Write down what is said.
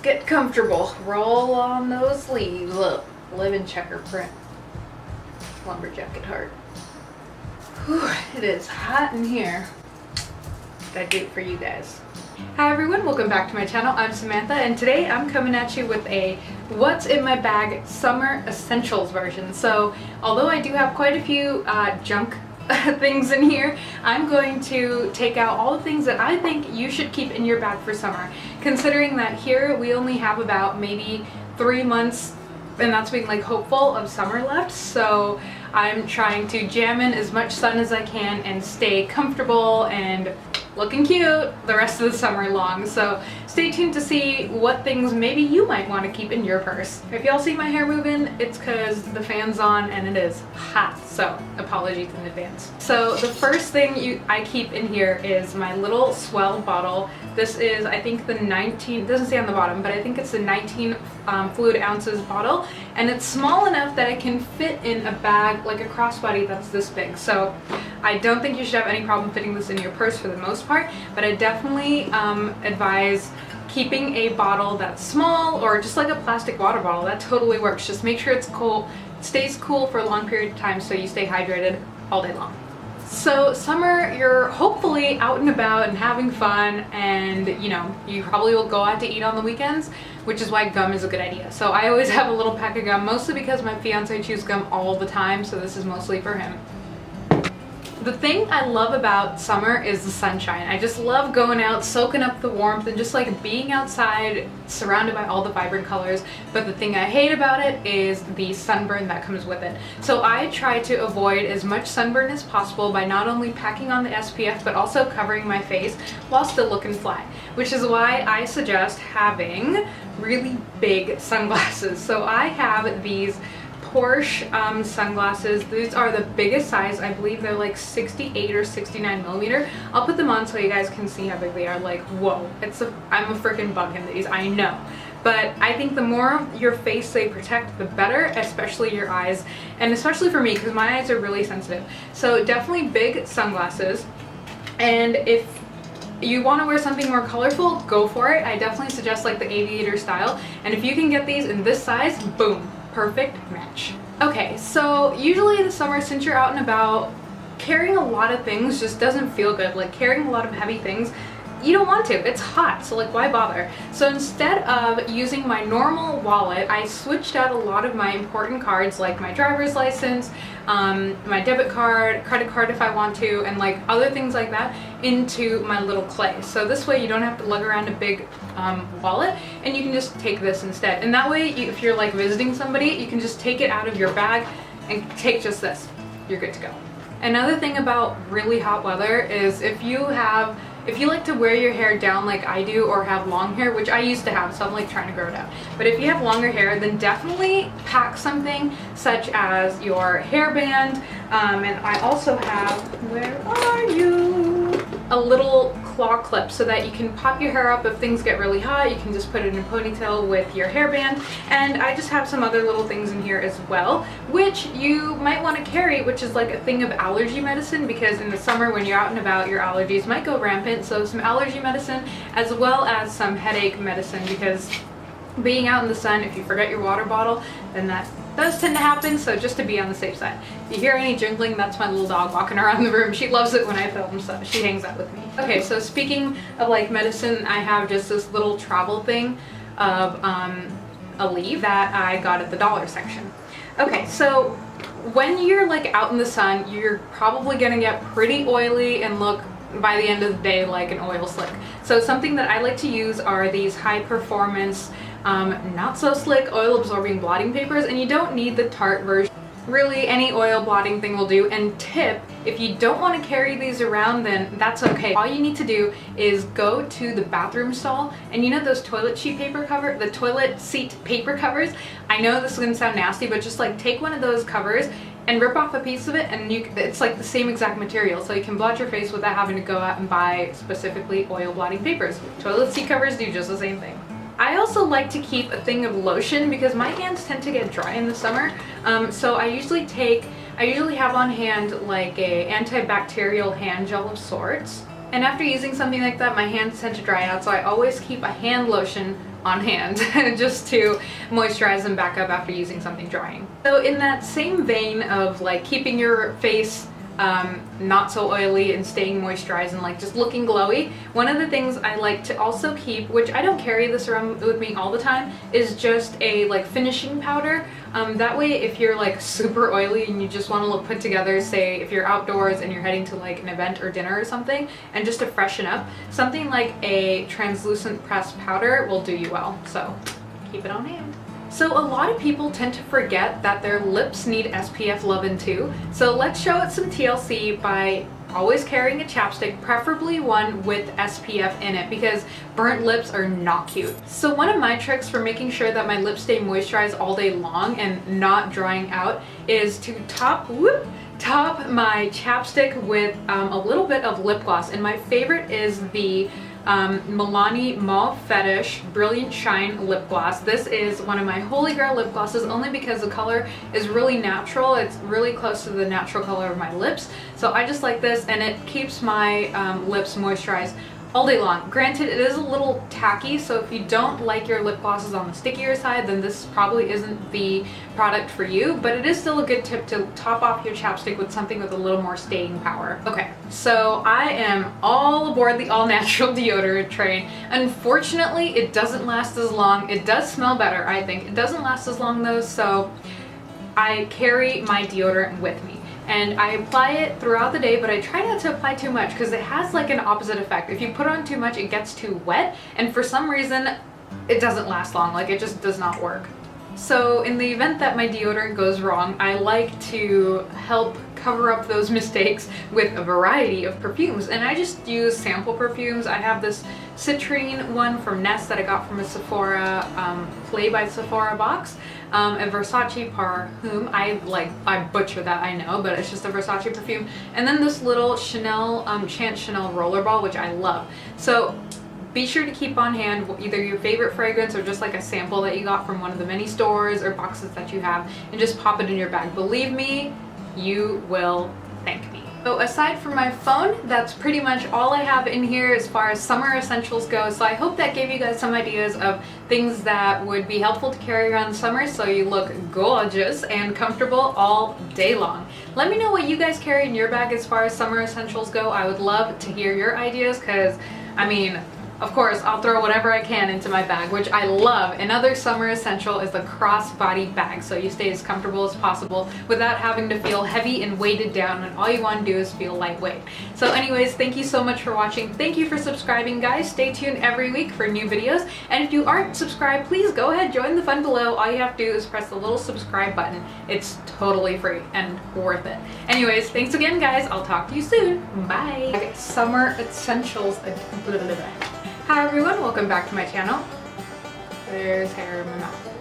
get comfortable. Roll on those sleeves. Look, live in checker print. Lumberjack at heart. Whew, it is hot in here. Gotta do it for you guys. Hi everyone, welcome back to my channel. I'm Samantha and today I'm coming at you with a what's in my bag summer essentials version. So although I do have quite a few junk things in here, I'm going to take out all the things that I think you should keep in your bag for summer, considering that here we only have about maybe 3 months, and that's being like hopeful, of summer left. So I'm trying to jam in as much sun as I can and stay comfortable and looking cute the rest of the summer long. So stay tuned to see what things maybe you might want to keep in your purse. If y'all see my hair moving, it's because the fan's on and it is hot, so apologies in advance. So the first thing I keep in here is my little Swell bottle. This is, I think, the 19, doesn't say on the bottom, but I think it's the 19 fluid ounces bottle, and it's small enough that it can fit in a bag, like a crossbody that's this big. So I don't think you should have any problem fitting this in your purse for the most part, but I definitely advise keeping a bottle that's small, or just like a plastic water bottle. That totally works. Just make sure it's cool, stays cool for a long period of time so you stay hydrated all day long. So summer, you're hopefully out and about and having fun, and you know, you probably will go out to eat on the weekends, which is why gum is a good idea. So I always have a little pack of gum, mostly because my fiance chews gum all the time, so this is mostly for him. The thing I love about summer is the sunshine. I just love going out, soaking up the warmth, and just like being outside surrounded by all the vibrant colors. But the thing I hate about it is the sunburn that comes with it. So I try to avoid as much sunburn as possible by not only packing on the SPF but also covering my face while still looking fly, which is why I suggest having really big sunglasses. So I have these Porsche sunglasses. These are the biggest size. I believe they're like 68 or 69 millimeter. I'll put them on so you guys can see how big they are. Like, whoa, I'm a freaking bug in these, I know. But I think the more of your face they protect, the better, especially your eyes, and especially for me because my eyes are really sensitive. So definitely big sunglasses. And if you want to wear something more colorful, go for it. I definitely suggest like the aviator style, and if you can get these in this size, boom, perfect match. Okay, so usually in the summer, since you're out and about, carrying a lot of things just doesn't feel good. Like carrying a lot of heavy things, you don't want to. It's hot, so like why bother? So instead of using my normal wallet, I switched out a lot of my important cards, like my driver's license, my debit card, credit card if I want to, and like other things like that, into my little clay. So this way you don't have to lug around a big wallet, and you can just take this instead. And that way, if you're like visiting somebody, you can just take it out of your bag and take just this. You're good to go. Another thing about really hot weather is if you like to wear your hair down like I do, or have long hair, which I used to have, so I'm like trying to grow it out. But if you have longer hair, then definitely pack something such as your hairband. And I also have, where are you? A little claw clip so that you can pop your hair up if things get really hot. You can just put it in a ponytail with your hairband. And I just have some other little things in here as well, which you might want to carry, which is like a thing of allergy medicine, because in the summer when you're out and about, your allergies might go rampant. So some allergy medicine as well as some headache medicine, because being out in the sun, if you forget your water bottle, then that does tend to happen. So just to be on the safe side. If you hear any jingling, that's my little dog walking around the room. She loves it when I film, so she hangs out with me. Okay, so speaking of like medicine, I have just this little travel thing of a leaf that I got at the dollar section. Okay, so when you're like out in the sun, you're probably gonna get pretty oily and look by the end of the day like an oil slick. So something that I like to use are these high performance, not so slick oil absorbing blotting papers, and you don't need the Tarte version. Really, any oil blotting thing will do. And tip, if you don't want to carry these around, then that's okay. All you need to do is go to the bathroom stall, and you know those toilet seat paper covers? I know this is gonna sound nasty, but just like take one of those covers and rip off a piece of it, and it's like the same exact material, so you can blot your face without having to go out and buy specifically oil blotting papers. Toilet seat covers do just the same thing. I also like to keep a thing of lotion because my hands tend to get dry in the summer. So I usually have on hand like a antibacterial hand gel of sorts. And after using something like that, my hands tend to dry out, so I always keep a hand lotion on hand just to moisturize them back up after using something drying. So in that same vein of like keeping your face not so oily and staying moisturized and like just looking glowy, one of the things I like to also keep, which I don't carry this around with me all the time, is just a like finishing powder. That way if you're like super oily and you just want to look put together, say if you're outdoors and you're heading to like an event or dinner or something, and just to freshen up, something like a translucent pressed powder will do you well, so keep it on hand. So a lot of people tend to forget that their lips need SPF loving too. So let's show it some TLC by always carrying a chapstick, preferably one with SPF in it, because burnt lips are not cute. So one of my tricks for making sure that my lips stay moisturized all day long and not drying out is to top my chapstick with a little bit of lip gloss. And my favorite is the Milani Mauve Fetish Brilliant Shine Lip Gloss. This is one of my holy grail lip glosses only because the color is really natural. It's really close to the natural color of my lips. So I just like this, and it keeps my lips moisturized all day long. Granted, it is a little tacky, so if you don't like your lip glosses on the stickier side, then this probably isn't the product for you, but it is still a good tip to top off your chapstick with something with a little more staying power. Okay, so I am all aboard the all-natural deodorant train. Unfortunately, it doesn't last as long. It does smell better, I think. It doesn't last as long though, so I carry my deodorant with me. And I apply it throughout the day, but I try not to apply too much because it has like an opposite effect. If you put on too much, it gets too wet, and for some reason, it doesn't last long. Like, it just does not work. So in the event that my deodorant goes wrong, I like to help cover up those mistakes with a variety of perfumes, and I just use sample perfumes. I have this citrine one from Nest that I got from a Sephora Play by Sephora box, a Versace Perfume. I butcher that, I know, but it's just a Versace perfume, and then this little Chanel Chance Chanel rollerball, which I love. So be sure to keep on hand either your favorite fragrance or just like a sample that you got from one of the many stores or boxes that you have, and just pop it in your bag. Believe me, you will thank me. So aside from my phone, that's pretty much all I have in here as far as summer essentials go. So I hope that gave you guys some ideas of things that would be helpful to carry around the summer so you look gorgeous and comfortable all day long. Let me know what you guys carry in your bag as far as summer essentials go. I would love to hear your ideas because, I mean, of course, I'll throw whatever I can into my bag, which I love. Another summer essential is the crossbody bag, so you stay as comfortable as possible without having to feel heavy and weighted down when all you want to do is feel lightweight. So anyways, thank you so much for watching. Thank you for subscribing, guys. Stay tuned every week for new videos. And if you aren't subscribed, please go ahead, join the fun below. All you have to do is press the little subscribe button. It's totally free and worth it. Anyways, thanks again, guys. I'll talk to you soon. Bye. Okay, summer essentials. Hi everyone, welcome back to my channel. There's hair in my mouth.